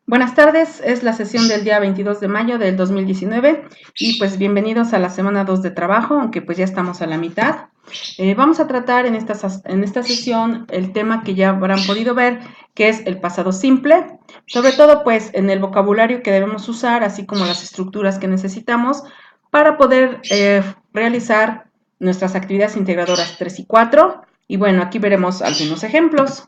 Buenas tardes, es la sesión del día 22 de mayo del 2019 y pues bienvenidos a la semana 2 de trabajo, aunque pues ya estamos a la mitad. Vamos a tratar en esta sesión el tema que ya habrán podido ver, que es el pasado simple, sobre todo pues en el vocabulario que debemos usar, así como las estructuras que necesitamos para poder realizar nuestras actividades integradoras 3 y 4. Y bueno, aquí veremos algunos ejemplos.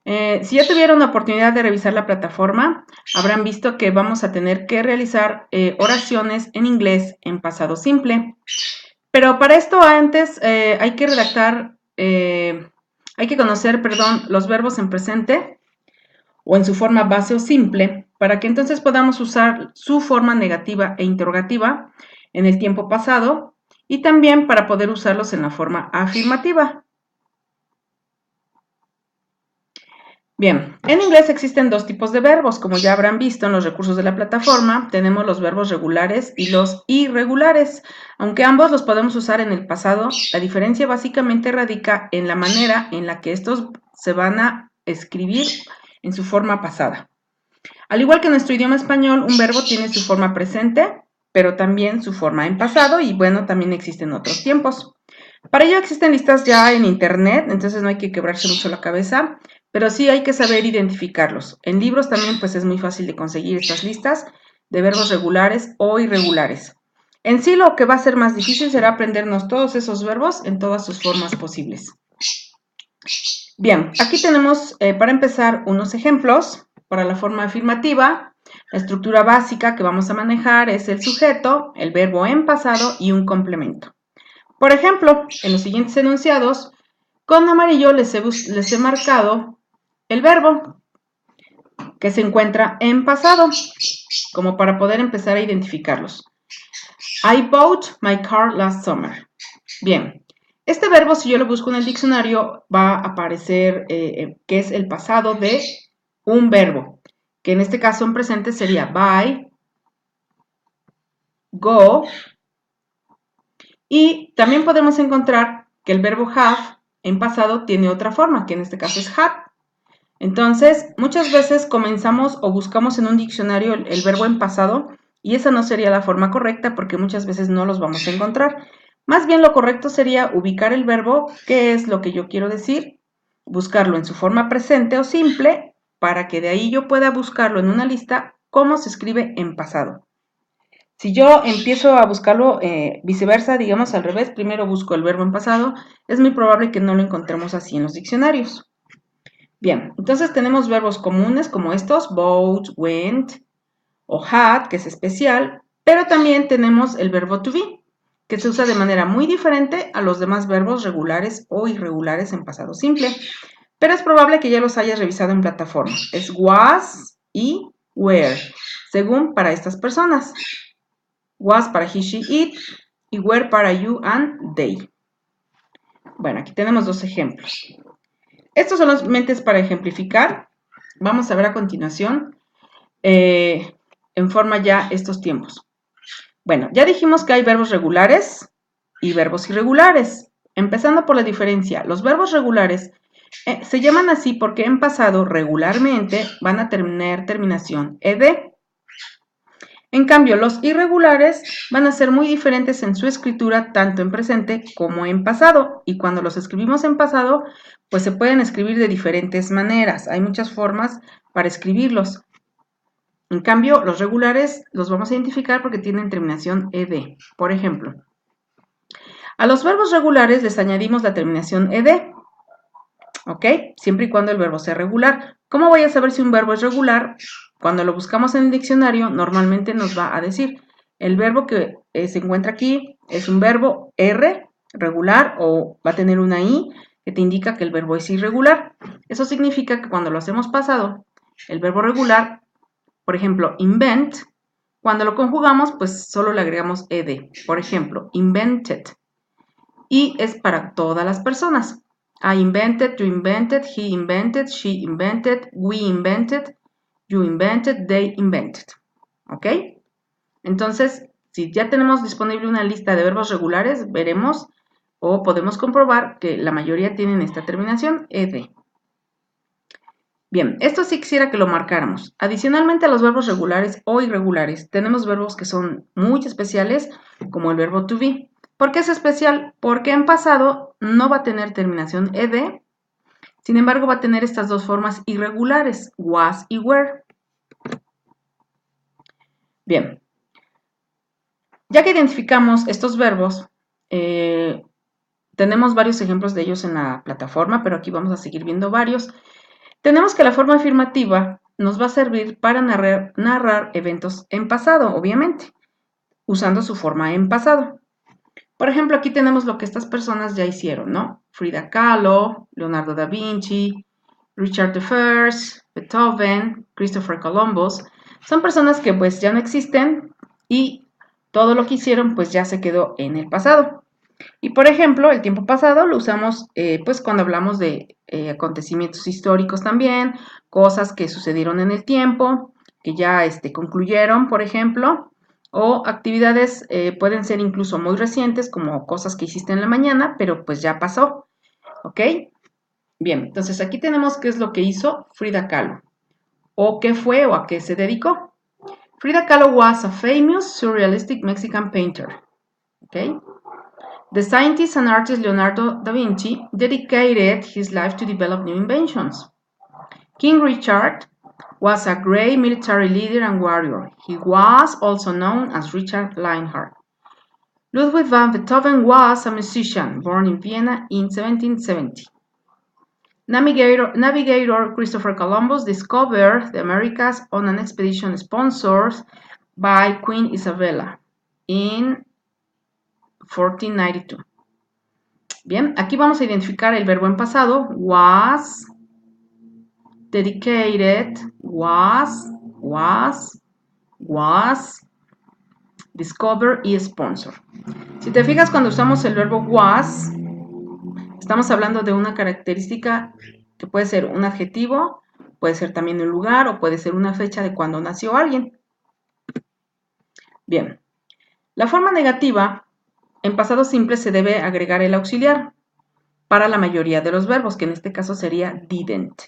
Si ya tuvieron la oportunidad de revisar la plataforma, habrán visto que vamos a tener que realizar oraciones en inglés en pasado simple. Pero para esto antes hay que redactar, hay que conocer, los verbos en presente o en su forma base o simple, para que entonces podamos usar su forma negativa e interrogativa en el tiempo pasado y también para poder usarlos en la forma afirmativa. Bien, en inglés existen dos tipos de verbos, como ya habrán visto en los recursos de la plataforma. Tenemos los verbos regulares y los irregulares. Aunque ambos los podemos usar en el pasado, la diferencia básicamente radica en la manera en la que estos se van a escribir en su forma pasada. Al igual que en nuestro idioma español, un verbo tiene su forma presente, pero también su forma en pasado y bueno, también existen otros tiempos. Para ello existen listas ya en internet, entonces no hay que quebrarse mucho la cabeza, pero sí hay que saber identificarlos. En libros también pues es muy fácil de conseguir estas listas de verbos regulares o irregulares. En sí lo que va a ser más difícil será aprendernos todos esos verbos en todas sus formas posibles. Bien, aquí tenemos para empezar unos ejemplos para la forma afirmativa. La estructura básica que vamos a manejar es el sujeto, el verbo en pasado y un complemento. Por ejemplo, en los siguientes enunciados, con amarillo les he marcado el verbo que se encuentra en pasado, como para poder empezar a identificarlos. I bought my car last summer. Bien, este verbo, si yo lo busco en el diccionario, va a aparecer que es el pasado de un verbo, que en este caso en presente sería buy, go, y también podemos encontrar que el verbo have en pasado tiene otra forma, que en este caso es had. Entonces, muchas veces comenzamos o buscamos en un diccionario el verbo en pasado y esa no sería la forma correcta porque muchas veces no los vamos a encontrar. Más bien lo correcto sería ubicar el verbo, qué es lo que yo quiero decir, buscarlo en su forma presente o simple para que de ahí yo pueda buscarlo en una lista cómo se escribe en pasado. Si yo empiezo a buscarlo viceversa, digamos al revés, primero busco el verbo en pasado, es muy probable que no lo encontremos así en los diccionarios. Bien, entonces tenemos verbos comunes como estos, bought, went o had, que es especial, pero también tenemos el verbo to be, que se usa de manera muy diferente a los demás verbos regulares o irregulares en pasado simple, pero es probable que ya los hayas revisado en plataforma. Es was y were, según para estas personas. Was para he, she, it y were para you and they. Bueno, aquí tenemos dos ejemplos. Estos son los mentes para ejemplificar. Vamos a ver a continuación en forma ya estos tiempos. Bueno, ya dijimos que hay verbos regulares y verbos irregulares. Empezando por la diferencia, los verbos regulares se llaman así porque en pasado regularmente van a tener terminación ed. En cambio, los irregulares van a ser muy diferentes en su escritura, tanto en presente como en pasado. Y cuando los escribimos en pasado, pues se pueden escribir de diferentes maneras. Hay muchas formas para escribirlos. En cambio, los regulares los vamos a identificar porque tienen terminación ed. Por ejemplo, a los verbos regulares les añadimos la terminación ed. ¿Ok? Siempre y cuando el verbo sea regular. ¿Cómo voy a saber si un verbo es regular? Cuando lo buscamos en el diccionario, normalmente nos va a decir el verbo que se encuentra aquí es un verbo R regular o va a tener una I que te indica que el verbo es irregular. Eso significa que cuando lo hacemos pasado, el verbo regular, por ejemplo, invent, cuando lo conjugamos, pues solo le agregamos ed. Por ejemplo, invented. Y es para todas las personas. I invented, you invented, he invented, she invented, we invented, you invented, they invented. ¿Ok? Entonces, si ya tenemos disponible una lista de verbos regulares, veremos o podemos comprobar que la mayoría tienen esta terminación ed. Bien, esto sí quisiera que lo marcáramos. Adicionalmente a los verbos regulares o irregulares, tenemos verbos que son muy especiales, como el verbo to be. ¿Por qué es especial? Porque en pasado no va a tener terminación ed, sin embargo va a tener estas dos formas irregulares, was y were. Bien, ya que identificamos estos verbos, tenemos varios ejemplos de ellos en la plataforma, pero aquí vamos a seguir viendo varios. Tenemos que la forma afirmativa nos va a servir para narrar eventos en pasado, obviamente, usando su forma en pasado. Por ejemplo, aquí tenemos lo que estas personas ya hicieron, ¿no? Frida Kahlo, Leonardo da Vinci, Richard I, Beethoven, Christopher Columbus. Son personas que pues ya no existen y todo lo que hicieron pues ya se quedó en el pasado. Y por ejemplo, el tiempo pasado lo usamos pues cuando hablamos de acontecimientos históricos también, cosas que sucedieron en el tiempo, que ya concluyeron, por ejemplo, o actividades pueden ser incluso muy recientes, como cosas que hiciste en la mañana, pero pues ya pasó, ¿ok? Bien, entonces aquí tenemos qué es lo que hizo Frida Kahlo, o qué fue o a qué se dedicó. Frida Kahlo was a famous surrealistic Mexican painter, ¿ok? The scientist and artist Leonardo da Vinci dedicated his life to develop new inventions. King Richard was a great military leader and warrior. He was also known as Richard Lionheart. Ludwig van Beethoven was a musician born in Vienna in 1770. Navigator Christopher Columbus discovered the Americas on an expedition sponsored by Queen Isabella in 1492. Bien, aquí vamos a identificar el verbo en pasado, was, dedicated, was, discover y sponsor. Si te fijas, cuando usamos el verbo was, estamos hablando de una característica que puede ser un adjetivo, puede ser también un lugar o puede ser una fecha de cuando nació alguien. Bien, la forma negativa, en pasado simple se debe agregar el auxiliar para la mayoría de los verbos, que en este caso sería didn't,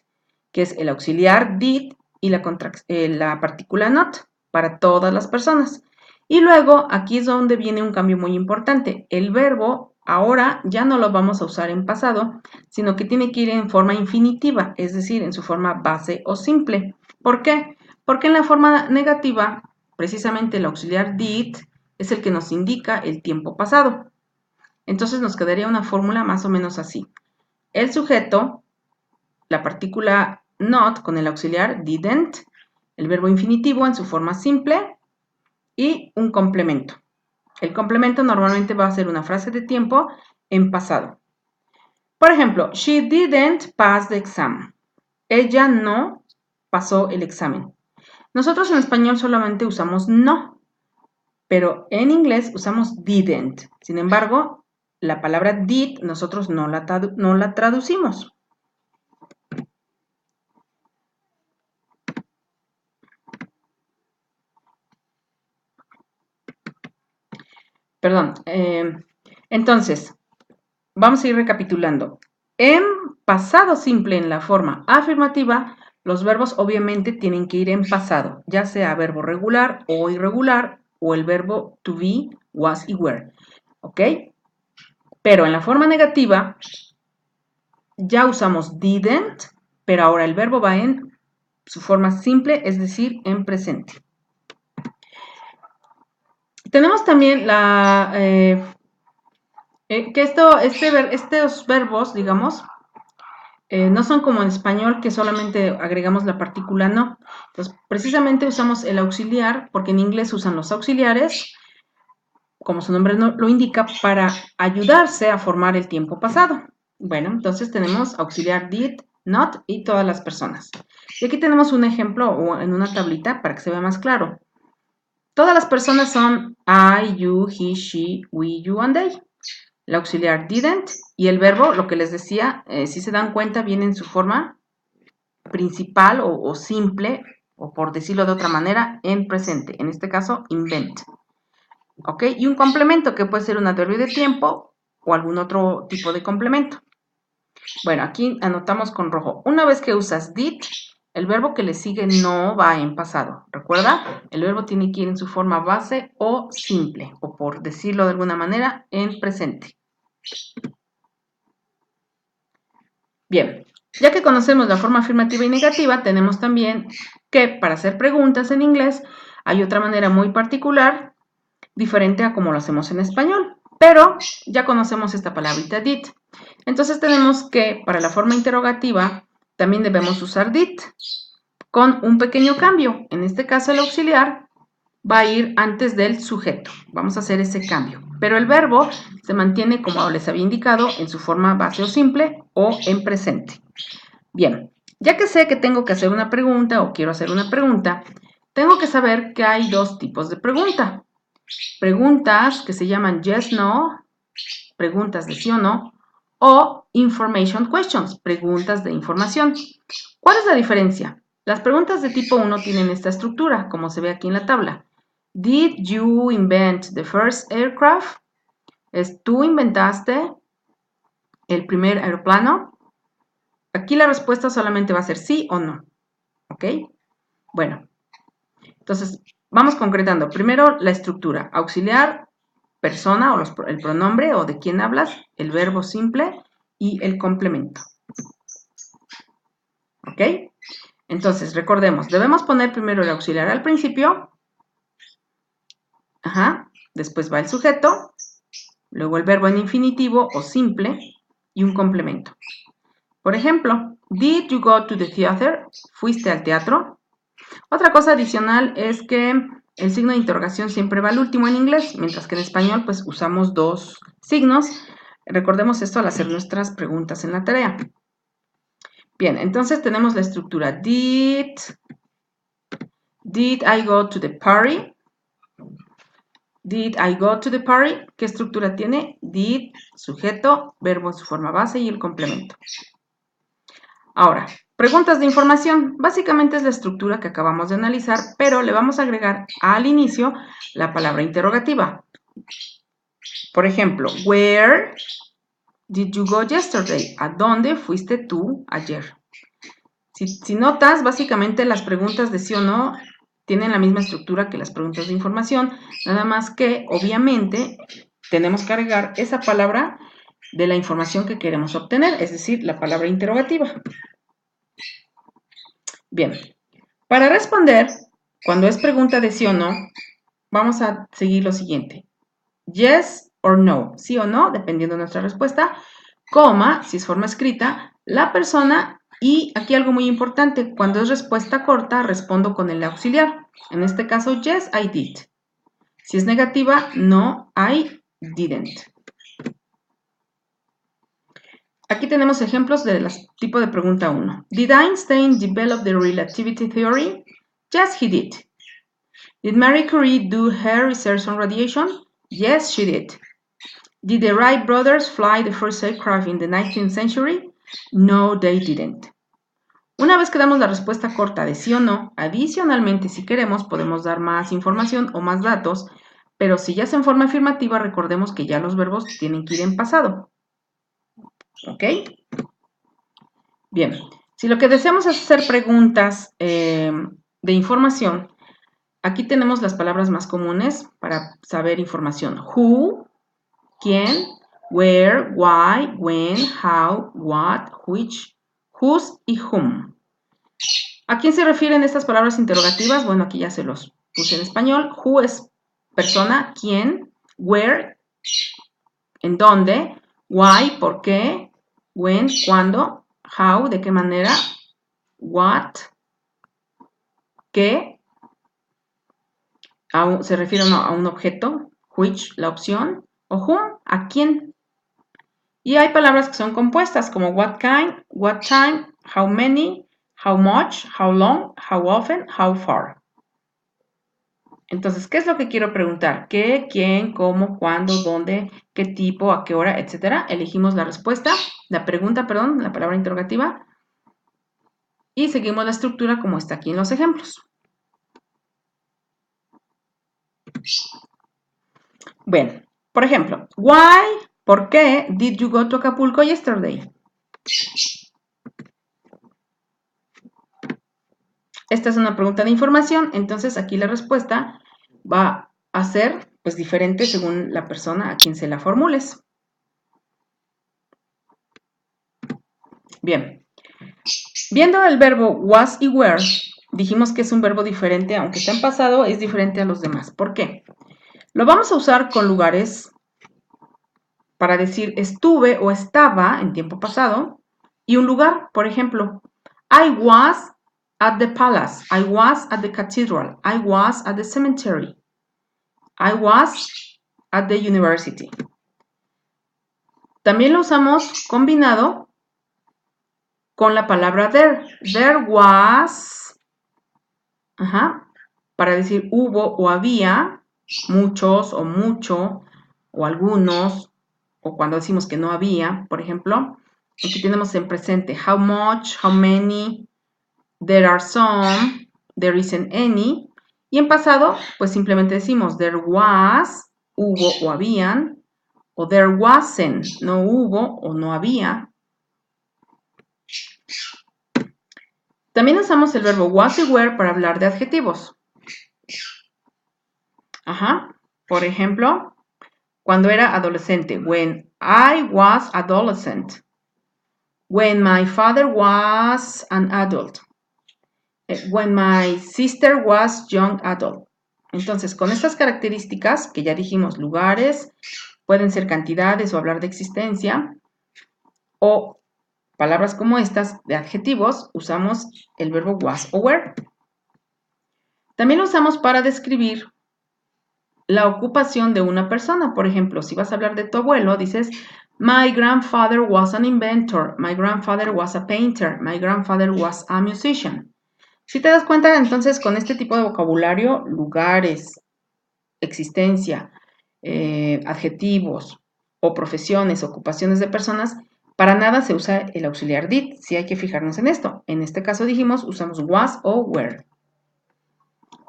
que es el auxiliar did y la partícula not para todas las personas. Y luego aquí es donde viene un cambio muy importante. El verbo ahora ya no lo vamos a usar en pasado, sino que tiene que ir en forma infinitiva, es decir, en su forma base o simple. ¿Por qué? Porque en la forma negativa, precisamente el auxiliar did es el que nos indica el tiempo pasado. Entonces nos quedaría una fórmula más o menos así. El sujeto, la partícula not con el auxiliar didn't, el verbo infinitivo en su forma simple y un complemento. El complemento normalmente va a ser una frase de tiempo en pasado. Por ejemplo, she didn't pass the exam. Ella no pasó el examen. Nosotros en español solamente usamos no, pero en inglés usamos didn't. Sin embargo, la palabra did nosotros no la traducimos. Perdón. Entonces, vamos a ir recapitulando. En pasado simple, en la forma afirmativa, los verbos obviamente tienen que ir en pasado, ya sea verbo regular o irregular, o el verbo to be, was y were. ¿Ok? Pero en la forma negativa, ya usamos didn't, pero ahora el verbo va en su forma simple, es decir, en presente. Tenemos también que estos verbos, digamos, no son como en español que solamente agregamos la partícula no. Entonces, precisamente usamos el auxiliar, porque en inglés usan los auxiliares como su nombre lo indica, para ayudarse a formar el tiempo pasado. Bueno, entonces tenemos auxiliar did, not y todas las personas. Y aquí tenemos un ejemplo en una tablita para que se vea más claro. Todas las personas son I, you, he, she, we, you and they. El auxiliar didn't y el verbo, lo que les decía, si se dan cuenta, viene en su forma principal o simple, o por decirlo de otra manera, en presente. En este caso, invent. ¿Ok? Y un complemento que puede ser un adverbio de tiempo o algún otro tipo de complemento. Bueno, aquí anotamos con rojo. Una vez que usas did, el verbo que le sigue no va en pasado. ¿Recuerda? El verbo tiene que ir en su forma base o simple, o por decirlo de alguna manera, en presente. Bien, ya que conocemos la forma afirmativa y negativa, tenemos también que para hacer preguntas en inglés hay otra manera muy particular, diferente a como lo hacemos en español, pero ya conocemos esta palabrita did. Entonces tenemos que para la forma interrogativa también debemos usar did con un pequeño cambio. En este caso el auxiliar va a ir antes del sujeto. Vamos a hacer ese cambio. Pero el verbo se mantiene, como les había indicado, en su forma base o simple o en presente. Bien, ya que sé que tengo que hacer una pregunta o quiero hacer una pregunta, tengo que saber que hay dos tipos de pregunta. Preguntas que se llaman yes, no, preguntas de sí o no, o information questions, preguntas de información. ¿Cuál es la diferencia? Las preguntas de tipo 1 tienen esta estructura, como se ve aquí en la tabla. Did you invent the first aircraft? ¿Tú inventaste el primer aeroplano? Aquí la respuesta solamente va a ser sí o no. ¿Ok? Bueno, entonces vamos concretando. Primero la estructura. Auxiliar, persona o el pronombre o de quién hablas, el verbo simple y el complemento. ¿Ok? Entonces, recordemos, debemos poner primero el auxiliar al principio. Ajá. Después va el sujeto. Luego el verbo en infinitivo o simple y un complemento. Por ejemplo, did you go to the theater? ¿Fuiste al teatro? Otra cosa adicional es que el signo de interrogación siempre va al último en inglés, mientras que en español pues usamos dos signos. Recordemos esto al hacer nuestras preguntas en la tarea. Bien, entonces tenemos la estructura did I go to the party? Did I go to the party? ¿Qué estructura tiene? Did, sujeto, verbo en su forma base y el complemento. Ahora, preguntas de información. Básicamente es la estructura que acabamos de analizar, pero le vamos a agregar al inicio la palabra interrogativa. Por ejemplo, where did you go yesterday? ¿A dónde fuiste tú ayer? Si notas, básicamente las preguntas de sí o no tienen la misma estructura que las preguntas de información, nada más que, obviamente, tenemos que agregar esa palabra de la información que queremos obtener, es decir, la palabra interrogativa. Bien, para responder, cuando es pregunta de sí o no, vamos a seguir lo siguiente. Yes or no, sí o no, dependiendo de nuestra respuesta, coma, si es forma escrita, la persona y aquí algo muy importante, cuando es respuesta corta, respondo con el auxiliar. En este caso, yes, I did. Si es negativa, no, I didn't. Aquí tenemos ejemplos del tipo de pregunta 1. Did Einstein develop the relativity theory? Yes, he did. Did Marie Curie do her research on radiation? Yes, she did. Did the Wright brothers fly the first aircraft in the 19th century? No, they didn't. Una vez que damos la respuesta corta de sí o no, adicionalmente, si queremos, podemos dar más información o más datos, pero si ya es en forma afirmativa, recordemos que ya los verbos tienen que ir en pasado. ¿Ok? Bien, si lo que deseamos es hacer preguntas de información, aquí tenemos las palabras más comunes para saber información. Who, quién, where, why, when, how, what, which, whose y whom. ¿A quién se refieren estas palabras interrogativas? Bueno, aquí ya se los puse en español. Who es persona, quién, where, en dónde, why, por qué, when, cuándo, how, de qué manera, what, qué, se refiere a un objeto, which, la opción, o whom, a quién. Y hay palabras que son compuestas como what kind, what time, how many, how much, how long, how often, how far. Entonces, ¿qué es lo que quiero preguntar? ¿Qué, quién, cómo, cuándo, dónde, qué tipo, a qué hora, etcétera? Elegimos la respuesta, la pregunta, perdón, la palabra interrogativa. Y seguimos la estructura como está aquí en los ejemplos. Bueno, por ejemplo, why, ¿por qué did you go to Acapulco yesterday? Esta es una pregunta de información, entonces aquí la respuesta va a ser pues diferente según la persona a quien se la formules. Bien, viendo el verbo was y were, dijimos que es un verbo diferente, aunque está en pasado, es diferente a los demás. ¿Por qué? Lo vamos a usar con lugares para decir estuve o estaba en tiempo pasado y un lugar, por ejemplo, I was at the palace, I was at the cathedral, I was at the cemetery, I was at the university. También lo usamos combinado con la palabra there. There was, para decir hubo o había, muchos o mucho, o algunos, o cuando decimos que no había, por ejemplo. Aquí tenemos en presente how much, how many, there are some, there isn't any. Y en pasado, pues simplemente decimos there was, hubo o habían, o there wasn't, no hubo o no había. También usamos el verbo was y were para hablar de adjetivos. Por ejemplo, cuando era adolescente, when I was adolescent. When my father was an adult. When my sister was young adult. Entonces, con estas características, que ya dijimos, lugares, pueden ser cantidades o hablar de existencia, o palabras como estas de adjetivos, usamos el verbo was o were. También lo usamos para describir la ocupación de una persona. Por ejemplo, si vas a hablar de tu abuelo, dices, my grandfather was an inventor, my grandfather was a painter, my grandfather was a musician. Si te das cuenta, entonces, con este tipo de vocabulario, lugares, existencia, adjetivos o profesiones, ocupaciones de personas, para nada se usa el auxiliar did. Sí hay que fijarnos en esto. En este caso dijimos, usamos was o were.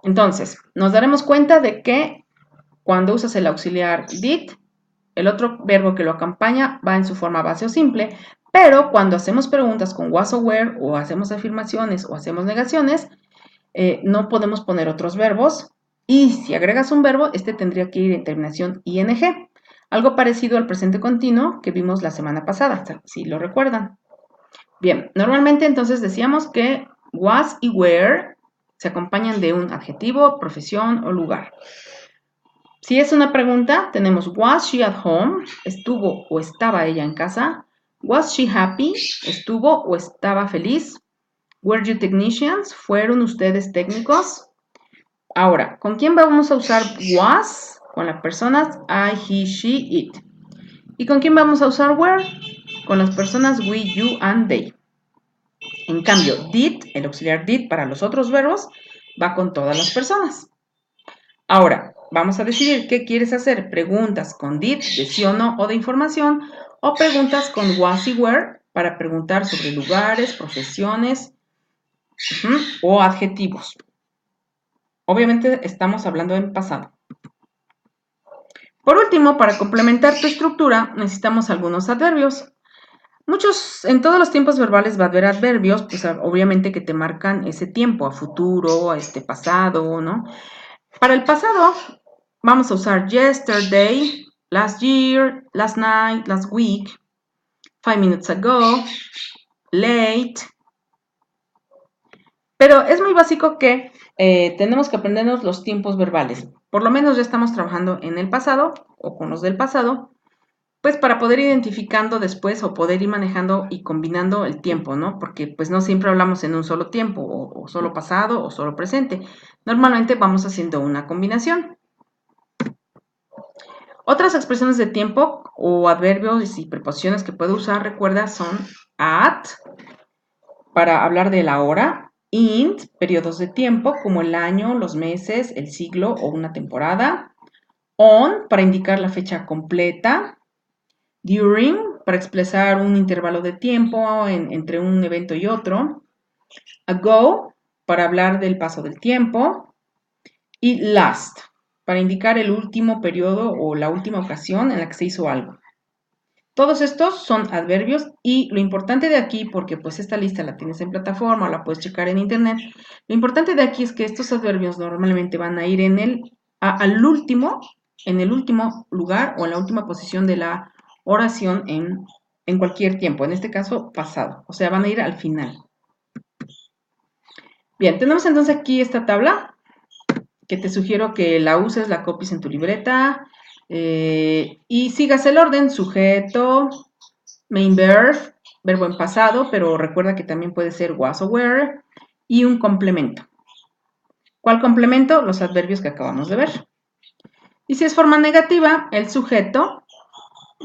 Entonces, nos daremos cuenta de que cuando usas el auxiliar did, el otro verbo que lo acompaña va en su forma base o simple, pero cuando hacemos preguntas con was o were, o hacemos afirmaciones o hacemos negaciones, no podemos poner otros verbos, y si agregas un verbo, este tendría que ir en terminación ing, algo parecido al presente continuo que vimos la semana pasada, si lo recuerdan. Bien, normalmente entonces decíamos que was y were se acompañan de un adjetivo, profesión o lugar. Si es una pregunta, tenemos was she at home, estuvo o estaba ella en casa. Was she happy, estuvo o estaba feliz. Were you technicians, fueron ustedes técnicos. Ahora, ¿con quién vamos a usar was? Con las personas I, he, she, it. ¿Y con quién vamos a usar were? Con las personas we, you, and they. En cambio, did, el auxiliar did para los otros verbos, va con todas las personas. Ahora, vamos a decidir qué quieres hacer. Preguntas con did, de sí o no o de información, o preguntas con was y were para preguntar sobre lugares, profesiones o adjetivos. Obviamente estamos hablando en pasado. Por último, para complementar tu estructura, necesitamos algunos adverbios. En todos los tiempos verbales va a haber adverbios, pues obviamente que te marcan ese tiempo, a futuro, a pasado, ¿no? Para el pasado, vamos a usar yesterday, last year, last night, last week, 5 minutes ago, late. Pero es muy básico que tenemos que aprendernos los tiempos verbales. Por lo menos ya estamos trabajando en el pasado o con los del pasado, pues para poder ir identificando después o poder ir manejando y combinando el tiempo, ¿no? Porque pues no siempre hablamos en un solo tiempo o solo pasado o solo presente. Normalmente vamos haciendo una combinación. Otras expresiones de tiempo o adverbios y preposiciones que puedo usar, recuerda, son at, para hablar de la hora, int, periodos de tiempo como el año, los meses, el siglo o una temporada, on, para indicar la fecha completa, during, para expresar un intervalo de tiempo entre un evento y otro, ago, para hablar del paso del tiempo, y last, para indicar el último periodo o la última ocasión en la que se hizo algo. Todos estos son adverbios y lo importante de aquí, porque pues esta lista la tienes en plataforma o la puedes checar en internet, lo importante de aquí es que estos adverbios normalmente van a ir en el último lugar o en la última posición de la oración en cualquier tiempo, en este caso pasado, o sea, van a ir al final. Bien, tenemos entonces aquí esta tabla que te sugiero que la uses, la copies en tu libreta y sigas el orden: sujeto, main verb, verbo en pasado, pero recuerda que también puede ser was o were, y un complemento. ¿Cuál complemento? Los adverbios que acabamos de ver. Y si es forma negativa, el sujeto,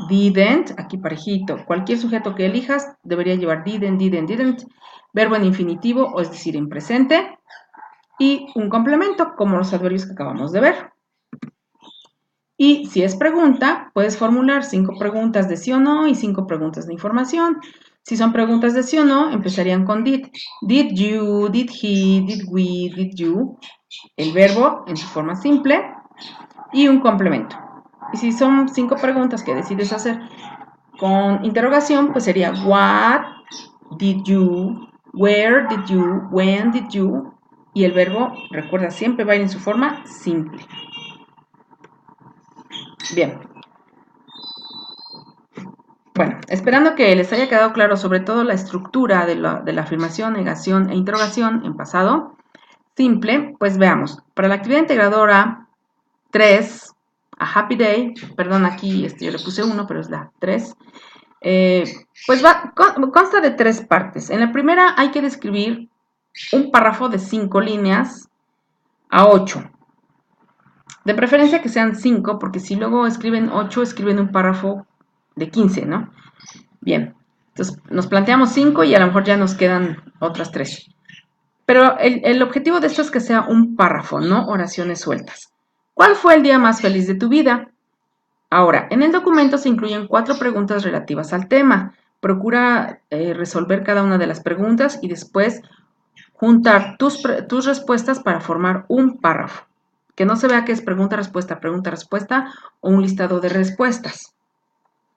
didn't, aquí parejito, cualquier sujeto que elijas debería llevar didn't, verbo en infinitivo, o es decir, en presente, y un complemento, como los adverbios que acabamos de ver. Y si es pregunta, puedes formular 5 preguntas de sí o no y 5 preguntas de información. Si son preguntas de sí o no, empezarían con did. Did you, did he, did we, did you. El verbo en su forma simple y un complemento. Y si son 5 preguntas que decides hacer con interrogación, pues sería what did you, where did you, when did you. Y el verbo, recuerda, siempre va a ir en su forma simple. Bien. Bueno, esperando que les haya quedado claro sobre todo la estructura de la afirmación, negación e interrogación en pasado simple, pues veamos. Para la actividad integradora 3, a happy day, perdón, aquí yo le puse 1, pero es la 3, pues consta de 3 partes. En la primera hay que describir un párrafo de 5 líneas a 8. De preferencia que sean 5, porque si luego escriben 8, escriben un párrafo de 15, ¿no? Bien, entonces nos planteamos 5 y a lo mejor ya nos quedan otras 3. Pero el objetivo de esto es que sea un párrafo, no oraciones sueltas. ¿Cuál fue el día más feliz de tu vida? Ahora, en el documento se incluyen 4 preguntas relativas al tema. Procura resolver cada una de las preguntas y después juntar tus respuestas para formar un párrafo. Que no se vea que es pregunta-respuesta o un listado de respuestas.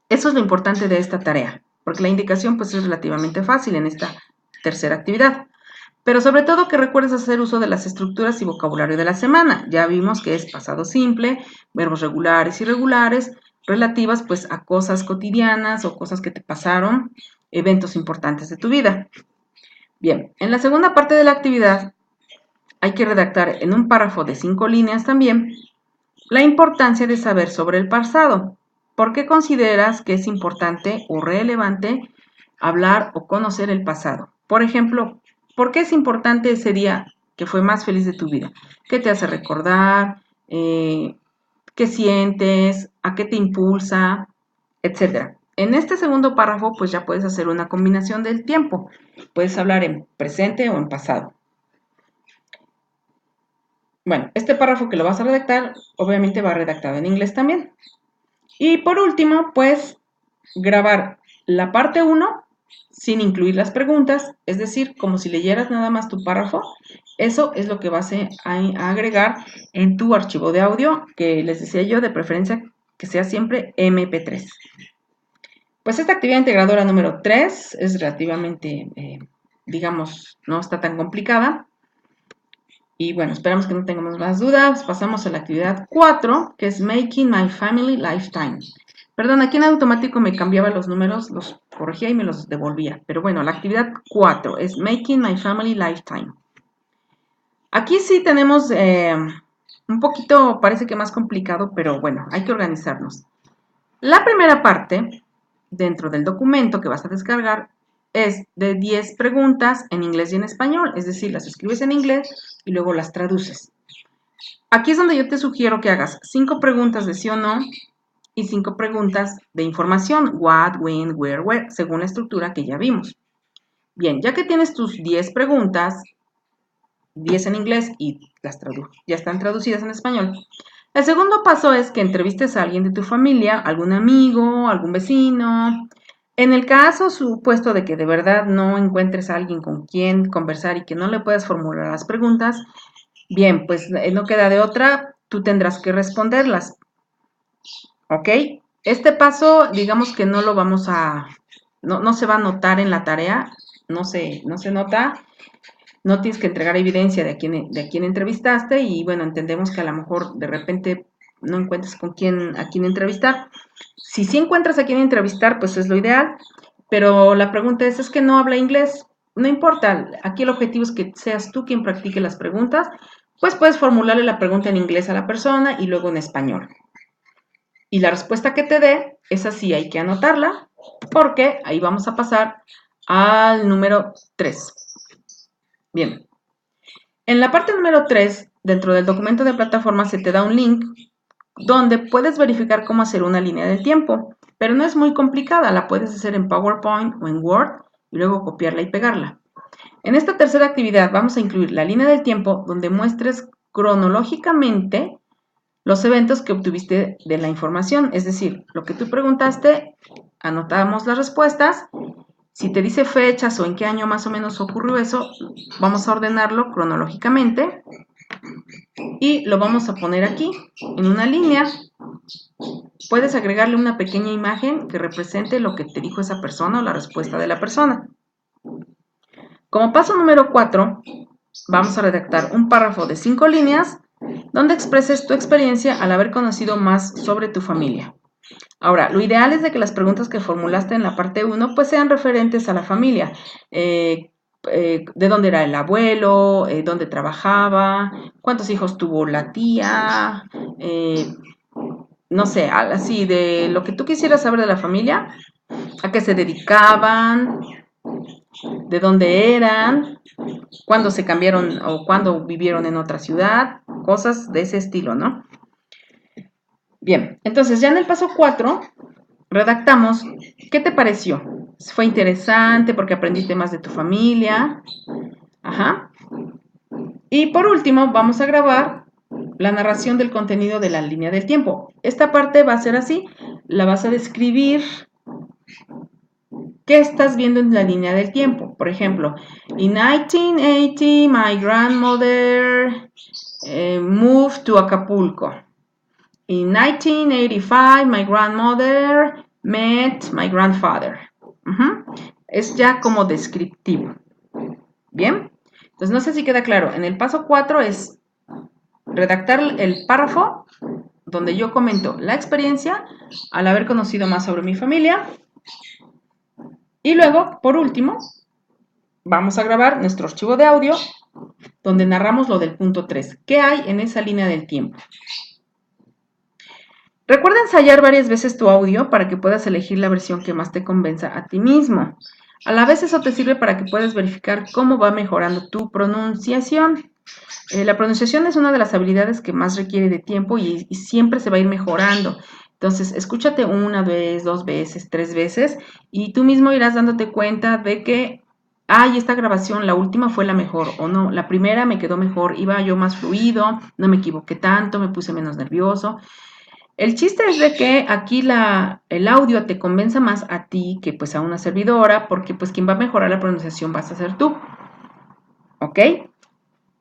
Eso es lo importante de esta tarea, porque la indicación pues es relativamente fácil en esta tercera actividad. Pero sobre todo que recuerdes hacer uso de las estructuras y vocabulario de la semana. Ya vimos que es pasado simple, verbos regulares y irregulares, relativas pues a cosas cotidianas o cosas que te pasaron, eventos importantes de tu vida. Bien, en la segunda parte de la actividad hay que redactar en un párrafo de 5 líneas también la importancia de saber sobre el pasado. ¿Por qué consideras que es importante o relevante hablar o conocer el pasado? Por ejemplo, ¿por qué es importante ese día que fue más feliz de tu vida? ¿Qué te hace recordar? ¿Qué sientes? ¿A qué te impulsa? Etcétera. En este segundo párrafo, pues ya puedes hacer una combinación del tiempo. Puedes hablar en presente o en pasado. Bueno, este párrafo que lo vas a redactar, obviamente va redactado en inglés también. Y por último, pues grabar la parte 1 sin incluir las preguntas, es decir, como si leyeras nada más tu párrafo. Eso es lo que vas a agregar en tu archivo de audio, que les decía yo, de preferencia que sea siempre MP3. Pues esta actividad integradora número 3 es relativamente, digamos, no está tan complicada. Y bueno, esperamos que no tengamos más dudas. Pasamos a la actividad 4, que es Making My Family Lifetime. Perdón, aquí en automático me cambiaba los números, los corregía y me los devolvía. Pero bueno, la actividad 4 es Making My Family Lifetime. Aquí sí tenemos un poquito, parece que más complicado, pero bueno, hay que organizarnos. La primera parte, dentro del documento que vas a descargar, es de 10 preguntas en inglés y en español, es decir, las escribes en inglés y luego las traduces. Aquí es donde yo te sugiero que hagas 5 preguntas de sí o no y 5 preguntas de información, what, when, where, según la estructura que ya vimos. Bien, ya que tienes tus 10 preguntas, 10 en inglés y ya están traducidas en español, el segundo paso es que entrevistes a alguien de tu familia, algún amigo, algún vecino. En el caso supuesto de que de verdad no encuentres a alguien con quien conversar y que no le puedas formular las preguntas, bien, pues no queda de otra, tú tendrás que responderlas. ¿Ok? Este paso, digamos que no lo vamos a, no se va a notar en la tarea, no se nota. No tienes que entregar evidencia de a quién entrevistaste y bueno, entendemos que a lo mejor de repente no encuentres a quién entrevistar. Si sí encuentras a quién entrevistar, pues es lo ideal, pero la pregunta es que no habla inglés. No importa, aquí el objetivo es que seas tú quien practique las preguntas, pues puedes formularle la pregunta en inglés a la persona y luego en español. Y la respuesta que te dé, esa sí hay que anotarla, porque ahí vamos a pasar al número 3. Bien, en la parte número 3, dentro del documento de plataforma se te da un link donde puedes verificar cómo hacer una línea del tiempo, pero no es muy complicada, la puedes hacer en PowerPoint o en Word y luego copiarla y pegarla. En esta tercera actividad vamos a incluir la línea del tiempo donde muestres cronológicamente los eventos que obtuviste de la información, es decir, lo que tú preguntaste, anotamos las respuestas. Si te dice fechas o en qué año más o menos ocurrió eso, vamos a ordenarlo cronológicamente y lo vamos a poner aquí en una línea. Puedes agregarle una pequeña imagen que represente lo que te dijo esa persona o la respuesta de la persona. Como paso número 4, vamos a redactar un párrafo de 5 líneas donde expreses tu experiencia al haber conocido más sobre tu familia. Ahora, lo ideal es de que las preguntas que formulaste en la parte 1 pues sean referentes a la familia. De dónde era el abuelo, dónde trabajaba, cuántos hijos tuvo la tía, no sé, así de lo que tú quisieras saber de la familia, a qué se dedicaban, de dónde eran, cuándo se cambiaron o cuándo vivieron en otra ciudad, cosas de ese estilo, ¿no? Bien, entonces ya en el paso 4 redactamos, ¿qué te pareció? ¿Fue interesante porque aprendiste más de tu familia? Ajá. Y por último, vamos a grabar la narración del contenido de la línea del tiempo. Esta parte va a ser así, la vas a describir. ¿Qué estás viendo en la línea del tiempo? Por ejemplo, in 1980 my grandmother moved to Acapulco. In 1985 my grandmother met my grandfather. Es ya como descriptivo. ¿Bien? Entonces no sé si queda claro. En el paso 4 es redactar el párrafo donde yo comento la experiencia al haber conocido más sobre mi familia. Y luego, por último, vamos a grabar nuestro archivo de audio donde narramos lo del punto 3. ¿Qué hay en esa línea del tiempo? Recuerda ensayar varias veces tu audio para que puedas elegir la versión que más te convenza a ti mismo. A la vez eso te sirve para que puedas verificar cómo va mejorando tu pronunciación. La pronunciación es una de las habilidades que más requiere de tiempo y siempre se va a ir mejorando. Entonces, escúchate una vez, 2 veces, 3 veces y tú mismo irás dándote cuenta de que, ay, esta grabación, la última fue la mejor o no, la primera me quedó mejor, iba yo más fluido, no me equivoqué tanto, me puse menos nervioso. El chiste es de que aquí el audio te convenza más a ti que pues a una servidora, porque pues quien va a mejorar la pronunciación vas a ser tú. ¿Ok?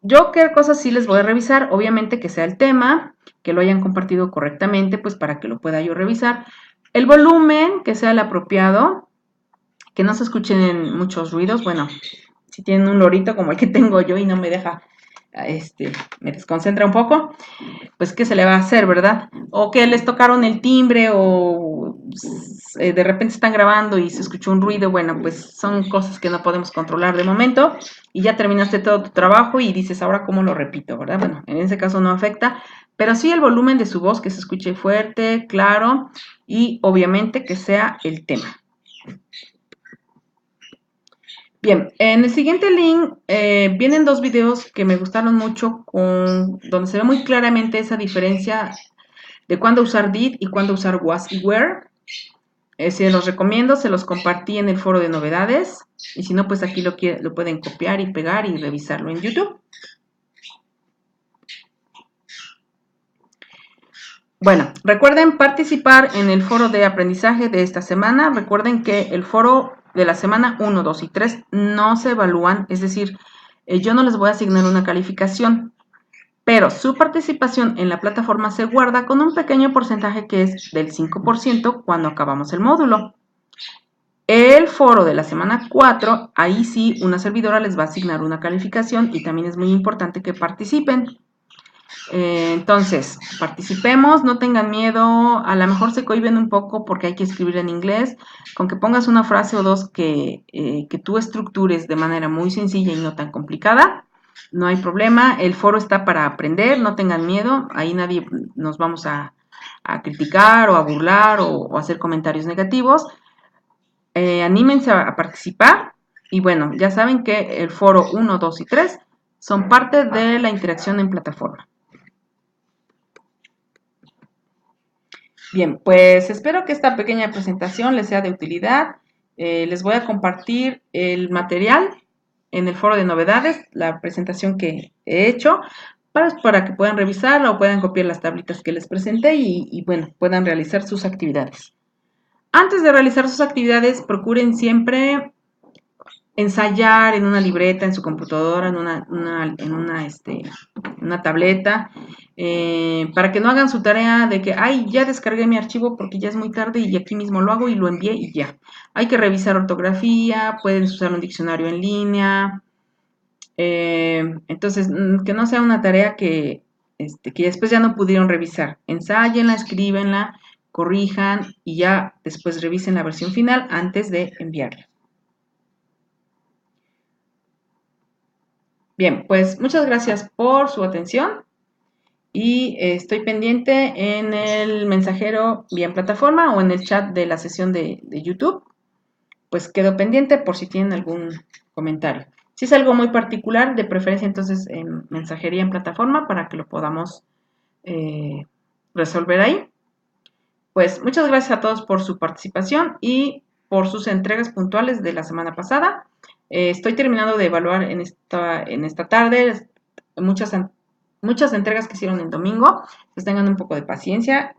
Yo qué cosas sí les voy a revisar, obviamente que sea el tema, que lo hayan compartido correctamente, pues para que lo pueda yo revisar. El volumen, que sea el apropiado, que no se escuchen muchos ruidos. Bueno, si tienen un lorito como el que tengo yo y no me deja, me desconcentra un poco, pues qué se le va a hacer, ¿verdad? O que les tocaron el timbre o de repente están grabando y se escuchó un ruido, bueno, pues son cosas que no podemos controlar de momento y ya terminaste todo tu trabajo y dices, ahora cómo lo repito, ¿verdad? Bueno, en ese caso no afecta, pero sí el volumen de su voz, que se escuche fuerte, claro y obviamente que sea el tema. Bien, en el siguiente link vienen 2 videos que me gustaron mucho donde se ve muy claramente esa diferencia de cuándo usar did y cuándo usar was y were. Se los recomiendo, se los compartí en el foro de novedades. Y si no, pues aquí lo pueden copiar y pegar y revisarlo en YouTube. Bueno, recuerden participar en el foro de aprendizaje de esta semana. Recuerden que el foro de la semana 1, 2 y 3 no se evalúan, es decir, yo no les voy a asignar una calificación, pero su participación en la plataforma se guarda con un pequeño porcentaje que es del 5% cuando acabamos el módulo. El foro de la semana 4, ahí sí una servidora les va a asignar una calificación y también es muy importante que participen. Entonces, participemos, no tengan miedo, a lo mejor se cohíben un poco porque hay que escribir en inglés, con que pongas una frase o dos que tú estructures de manera muy sencilla y no tan complicada, no hay problema, el foro está para aprender, no tengan miedo, ahí nadie nos vamos a criticar o a burlar o hacer comentarios negativos, anímense a participar y bueno, ya saben que el foro 1, 2 y 3 son parte de la interacción en plataforma. Bien, pues espero que esta pequeña presentación les sea de utilidad. Les voy a compartir el material en el foro de novedades, la presentación que he hecho, para que puedan revisarla o puedan copiar las tablitas que les presenté y bueno, puedan realizar sus actividades. Antes de realizar sus actividades, procuren siempre ensayar en una libreta, en su computadora, en una tableta, para que no hagan su tarea de que, ay, ya descargué mi archivo porque ya es muy tarde y aquí mismo lo hago y lo envié y ya. Hay que revisar ortografía, pueden usar un diccionario en línea. Entonces, que no sea una tarea que después ya no pudieron revisar. Ensáyenla, escríbenla, corrijan y ya después revisen la versión final antes de enviarla. Bien, pues muchas gracias por su atención y estoy pendiente en el mensajero vía plataforma o en el chat de la sesión de YouTube. Pues quedo pendiente por si tienen algún comentario. Si es algo muy particular, de preferencia entonces en mensajería en plataforma para que lo podamos resolver ahí. Pues muchas gracias a todos por su participación y por sus entregas puntuales de la semana pasada. Estoy terminando de evaluar en esta tarde muchas entregas que hicieron el domingo. Pues tengan un poco de paciencia.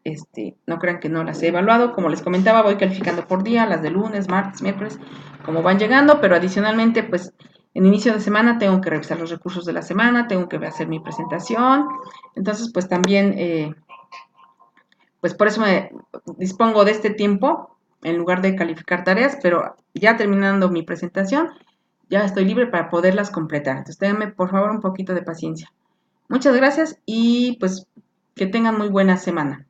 No crean que no las he evaluado. Como les comentaba, voy calificando por día, las de lunes, martes, miércoles, como van llegando, pero adicionalmente, pues en inicio de semana tengo que revisar los recursos de la semana, tengo que hacer mi presentación. Entonces, pues también pues por eso me dispongo de este tiempo en lugar de calificar tareas, pero ya terminando mi presentación, ya estoy libre para poderlas completar. Entonces, ténganme por favor un poquito de paciencia. Muchas gracias y pues que tengan muy buena semana.